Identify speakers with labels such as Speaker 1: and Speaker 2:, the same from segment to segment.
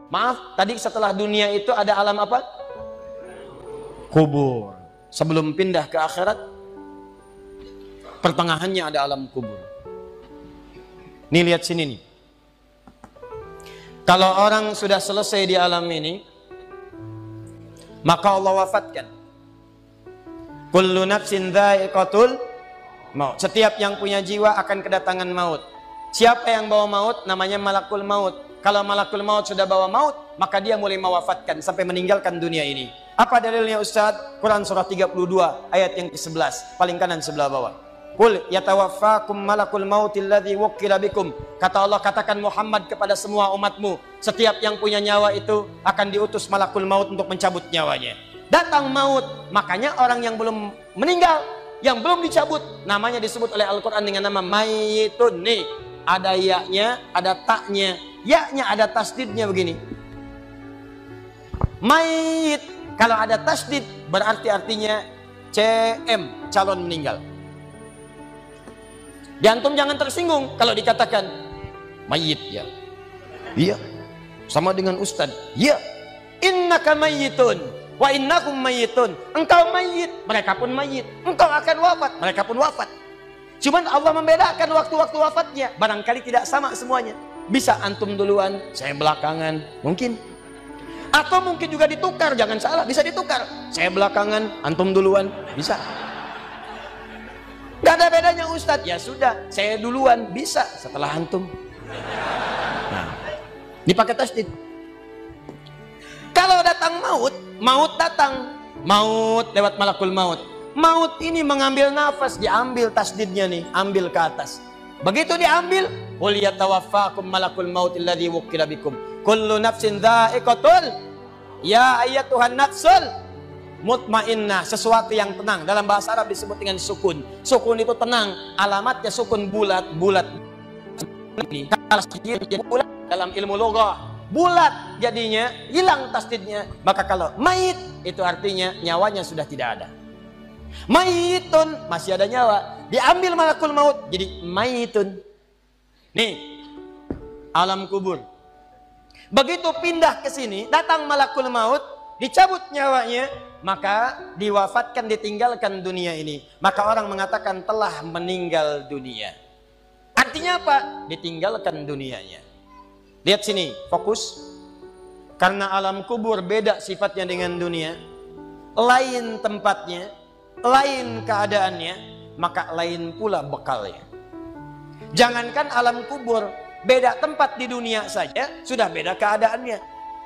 Speaker 1: Maaf, tadi setelah dunia itu ada alam apa? Kubur. Sebelum pindah ke akhirat, pertengahannya ada alam kubur. Nih lihat sini nih. Kalau orang sudah selesai di alam ini, maka Allah wafatkan. Kullu nafsin dha'iqatul maut. Setiap yang punya jiwa akan kedatangan maut. Siapa yang bawa maut? Namanya malakul maut. Kalau malakul maut sudah bawa maut, maka dia mulai mewafatkan sampai meninggalkan dunia ini. Apa dalilnya Ustaz? Quran surah 32 ayat yang ke-11, paling kanan sebelah bawah. Qul yatawaffakum malakul mautil ladzi wukkila bikum. Kata Allah, katakan Muhammad kepada semua umatmu, setiap yang punya nyawa itu akan diutus malakul maut untuk mencabut nyawanya. Datang maut, makanya orang yang belum meninggal, yang belum dicabut, namanya disebut oleh Al-Quran dengan nama mayyitun. Nih, ada ya-nya, ada taknya. Ya-nya ada tasdidnya begini. Mayyit, kalau ada tasdid berarti artinya CM, calon meninggal. Diantum jangan tersinggung kalau dikatakan mayyit ya. Iya. Sama dengan ustaz. Iya. Innaka mayyitun wa innakum mayyitun. Engkau mayyit, mereka pun mayyit. Engkau akan wafat, mereka pun wafat. Cuman Allah membedakan waktu-waktu wafatnya. Barangkali tidak sama semuanya. Bisa antum duluan, saya belakangan, mungkin. Atau mungkin juga ditukar, jangan salah, bisa ditukar. Saya belakangan, antum duluan, bisa. Gak ada bedanya Ustadz. Ya sudah, saya duluan, bisa setelah antum. Nah, dipakai tasdid. Kalau datang maut, maut datang. Maut lewat malakul maut. Maut ini mengambil nafas, diambil tasdidnya nih, ambil ke atas. Begitu diambil, qul yatawaffakum malakul mautil ladzi wukkila bikum. Kullu nafsin dha'iqatul. Ya ayyatuhan nafsul mutmainnah, sesuatu yang tenang. Dalam bahasa Arab disebut dengan sukun. Sukun itu tenang, alamatnya sukun bulat. Bulat dalam ilmu loghah. Bulat jadinya, hilang tasdidnya. Maka kalau mayit itu artinya nyawanya sudah tidak ada. Mayitun, masih ada nyawa, diambil malakul maut jadi mayitun. Nih, alam kubur. Begitu pindah ke sini, datang malakul maut, dicabut nyawanya, maka diwafatkan, ditinggalkan dunia ini. Maka orang mengatakan telah meninggal dunia. Artinya apa? Ditinggalkan dunianya. Lihat sini, fokus. Karena alam kubur beda sifatnya dengan dunia, lain tempatnya, lain keadaannya, maka lain pula bekalnya. Jangankan alam kubur, beda tempat di dunia saja sudah beda keadaannya.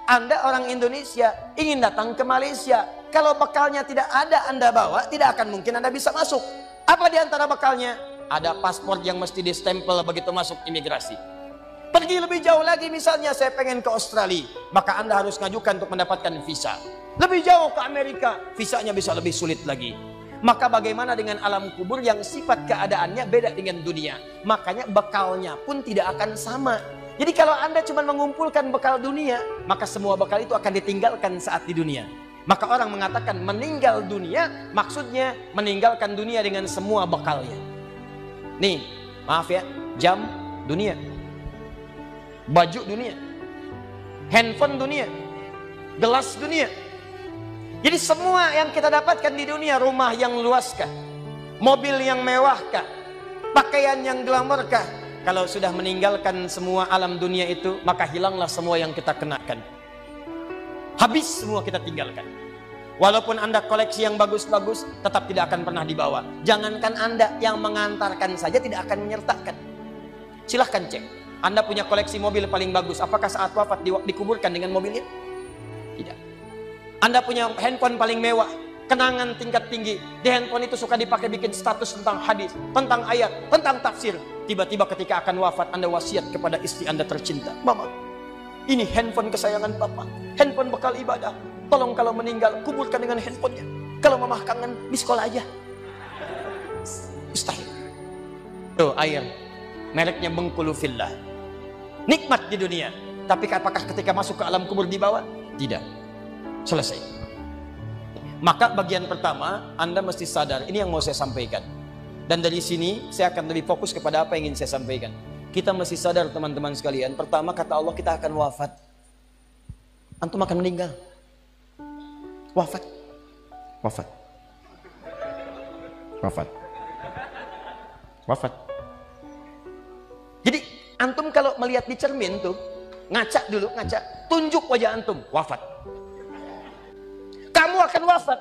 Speaker 1: Anda orang Indonesia ingin datang ke Malaysia, kalau bekalnya tidak ada Anda bawa, tidak akan mungkin Anda bisa masuk. Apa di antara bekalnya? Ada paspor yang mesti distempel begitu masuk imigrasi. Pergi lebih jauh lagi, misalnya saya pengen ke Australia, maka Anda harus ngajukan untuk mendapatkan visa. Lebih jauh ke Amerika, visanya bisa lebih sulit lagi. Maka bagaimana dengan alam kubur yang sifat keadaannya beda dengan dunia? Makanya bekalnya pun tidak akan sama. Jadi kalau Anda cuma mengumpulkan bekal dunia, maka semua bekal itu akan ditinggalkan saat di dunia. Maka orang mengatakan meninggal dunia, maksudnya meninggalkan dunia dengan semua bekalnya. Nih, maaf ya, jam dunia, baju dunia, handphone dunia, gelas dunia. Jadi semua yang kita dapatkan di dunia, rumah yang luaskah, mobil yang mewahkah, pakaian yang glamorkah, kalau sudah meninggalkan semua alam dunia itu, maka hilanglah semua yang kita kenakan. Habis semua kita tinggalkan. Walaupun Anda koleksi yang bagus-bagus, tetap tidak akan pernah dibawa. Jangankan Anda, yang mengantarkan saja tidak akan menyertakan. Silahkan cek. Anda punya koleksi mobil paling bagus, apakah saat wafat dikuburkan dengan mobilnya? Tidak. Anda punya handphone paling mewah, kenangan tingkat tinggi. Di handphone itu suka dipakai bikin status tentang hadis, tentang ayat, tentang tafsir. Tiba-tiba ketika akan wafat, Anda wasiat kepada istri Anda tercinta. Mama, ini handphone kesayangan Papa, handphone bekal ibadah. Tolong kalau meninggal, kuburkan dengan handphonenya. Kalau Mama kangen, miss call aja. Mustahil. Tuh air, mereknya Bengkulu Fillah. Nikmat di dunia. Tapi apakah ketika masuk ke alam kubur dibawa? Tidak. Selesai. Maka bagian pertama, Anda mesti sadar, ini yang mau saya sampaikan. Dan dari sini saya akan lebih fokus kepada apa yang ingin saya sampaikan. Kita mesti sadar teman-teman sekalian, pertama kata Allah kita akan wafat. antum akan meninggal. Wafat. Wafat. Wafat. Wafat. Jadi antum kalau melihat di cermin tuh, ngaca dulu, ngaca, tunjuk wajah antum, wafat. Kamu akan wafat.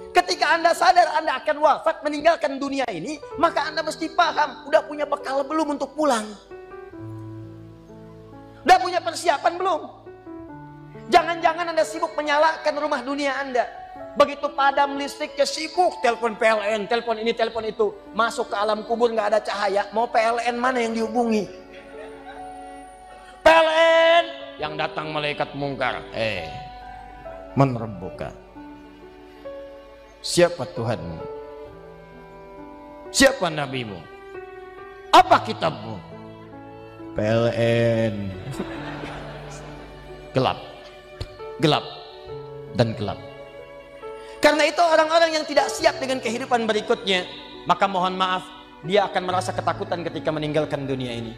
Speaker 1: Ketika Anda sadar Anda akan wafat, meninggalkan dunia ini, maka Anda mesti paham, udah punya bekal belum untuk pulang? Udah punya persiapan belum? Jangan-jangan Anda sibuk menyalakan rumah dunia Anda. Begitu padam listriknya, sibuk telepon PLN, telepon ini, telepon itu. Masuk ke alam kubur nggak ada cahaya, mau PLN mana yang dihubungi? PLN yang datang malaikat mungkar. Menerbuka. Siapa Tuhanmu? Siapa nabimu? Apa kitabmu? PLN. Gelap. Gelap dan gelap. Karena itu orang-orang yang tidak siap dengan kehidupan berikutnya, maka mohon maaf, dia akan merasa ketakutan ketika meninggalkan dunia ini.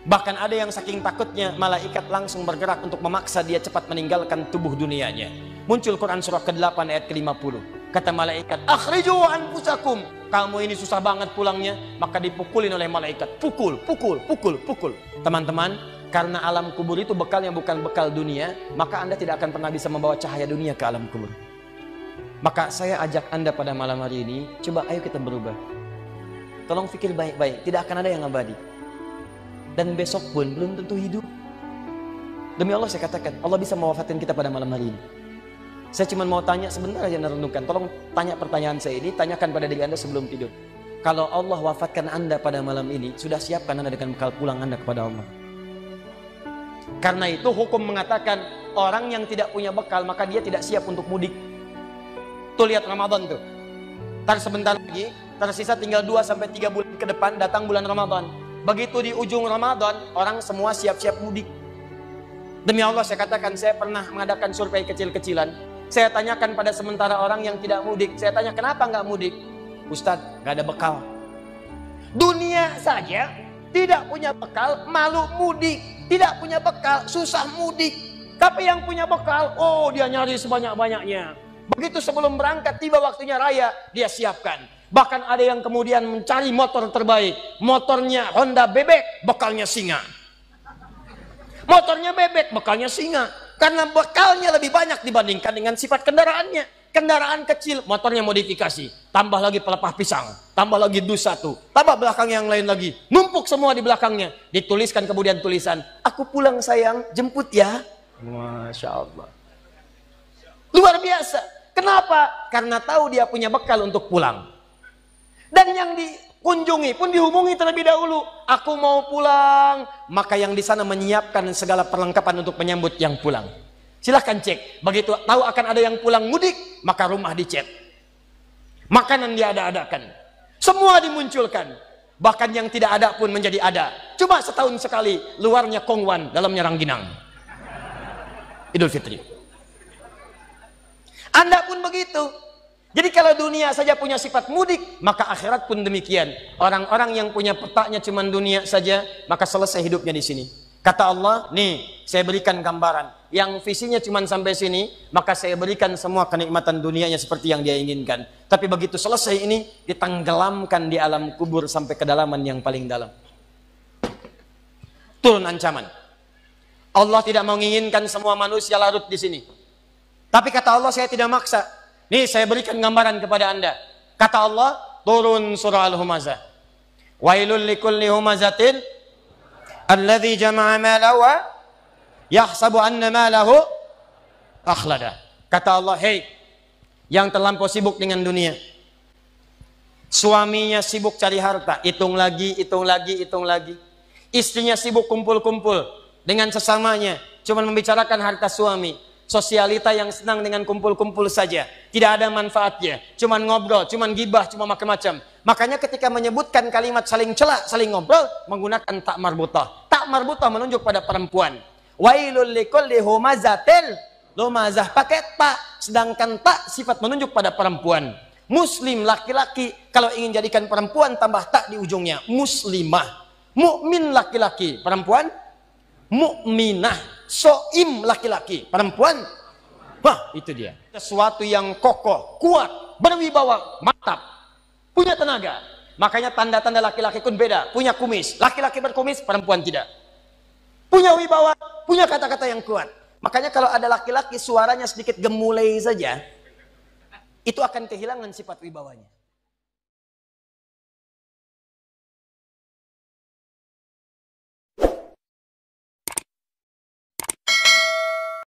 Speaker 1: Bahkan ada yang saking takutnya, malaikat langsung bergerak untuk memaksa dia cepat meninggalkan tubuh dunianya. Muncul Quran surah ke-8 ayat ke-50. Kata malaikat, akhriju anfusakum. Kamu ini susah banget pulangnya, maka dipukulin oleh malaikat. Pukul, pukul, pukul, pukul. Teman-teman, karena alam kubur itu bekalnya bukan bekal dunia, maka Anda tidak akan pernah bisa membawa cahaya dunia ke alam kubur. Maka saya ajak Anda pada malam hari ini, coba ayo kita berubah. Tolong pikir baik-baik, tidak akan ada yang abadi. Dan besok pun belum tentu hidup. Demi Allah saya katakan, Allah bisa mewafatkan kita pada malam hari ini. Saya cuma mau tanya sebentar aja merenungkan. Tolong tanya pertanyaan saya ini, tanyakan pada diri Anda sebelum tidur. Kalau Allah wafatkan Anda pada malam ini, sudah siapkan Anda dengan bekal pulang Anda kepada Allah? Karena itu hukum mengatakan orang yang tidak punya bekal maka dia tidak siap untuk mudik. Tuh lihat Ramadan tuh. Ntar sebentar lagi, tersisa tinggal 2-3 bulan ke depan datang bulan Ramadan. Begitu di ujung Ramadan, orang semua siap-siap mudik. Demi Allah saya katakan, saya pernah mengadakan survei kecil-kecilan. Saya tanyakan pada sementara orang yang tidak mudik. Saya tanya, kenapa nggak mudik? Ustadz, nggak ada bekal. Dunia saja tidak punya bekal, malu mudik. Tidak punya bekal, susah mudik. Tapi yang punya bekal, oh dia nyari sebanyak-banyaknya. Begitu sebelum berangkat, tiba waktunya raya, dia siapkan. Bahkan ada yang kemudian mencari motor terbaik. Motornya Honda bebek, bekalnya singa. Motornya bebek, bekalnya singa. Karena bekalnya lebih banyak dibandingkan dengan sifat kendaraannya. Kendaraan kecil, motornya modifikasi. Tambah lagi pelepah pisang. Tambah lagi dus 1. Tambah belakang yang lain lagi. Numpuk semua di belakangnya. Dituliskan kemudian tulisan, aku pulang sayang, jemput ya. Masya Allah. Luar biasa. Kenapa? Karena tahu dia punya bekal untuk pulang. Dan yang dikunjungi pun dihubungi terlebih dahulu. Aku mau pulang. Maka yang di sana menyiapkan segala perlengkapan untuk menyambut yang pulang. Silahkan cek. Begitu tahu akan ada yang pulang mudik, maka rumah dicet. Makanan diada-adakan. Semua dimunculkan. Bahkan yang tidak ada pun menjadi ada. Cuma setahun sekali. Luarnya kongwan, dalamnya rangginang. Idul Fitri. Anda pun begitu. Jadi kalau dunia saja punya sifat mudik, maka akhirat pun demikian. Orang-orang yang punya petaknya cuma dunia saja, maka selesai hidupnya di sini. Kata Allah, nih saya berikan gambaran. Yang visinya cuma sampai sini, maka saya berikan semua kenikmatan dunianya seperti yang dia inginkan. Tapi begitu selesai ini, ditenggelamkan di alam kubur sampai kedalaman yang paling dalam. Turun ancaman. Allah tidak menginginkan semua manusia larut di sini. Tapi kata Allah, saya tidak maksa. Nih saya berikan gambaran kepada Anda. Kata Allah, turun surah Al-Humazah. Wailul likulli humazatin alladzi jama'a malahu wa yahsabu anna malahu akhlada. Kata Allah, hei yang terlampau sibuk dengan dunia. Suaminya sibuk cari harta, hitung lagi, hitung lagi, hitung lagi. Istrinya sibuk kumpul-kumpul dengan sesamanya, cuma membicarakan harta suami. Sosialita yang senang dengan kumpul-kumpul saja. Tidak ada manfaatnya. Cuman ngobrol, cuman gibah, cuma macam-macam. Makanya ketika menyebutkan kalimat saling celak, saling ngobrol, menggunakan tak marbutah. Tak marbutah menunjuk pada perempuan. Wailul likulli humazatil lumazah. Pakai tak. Sedangkan tak sifat menunjuk pada perempuan. Muslim laki-laki, kalau ingin jadikan perempuan tambah tak di ujungnya. Muslimah. Mukmin laki-laki, perempuan mukminah. soim laki-laki, perempuan, wah itu dia. Sesuatu yang kokoh, kuat, berwibawa, mantap, punya tenaga. Makanya tanda-tanda laki-laki pun beda. Punya kumis, laki-laki berkumis, perempuan tidak. Punya wibawa, punya kata-kata yang kuat. Makanya kalau ada laki-laki suaranya sedikit gemulai saja, itu akan kehilangan sifat wibawanya.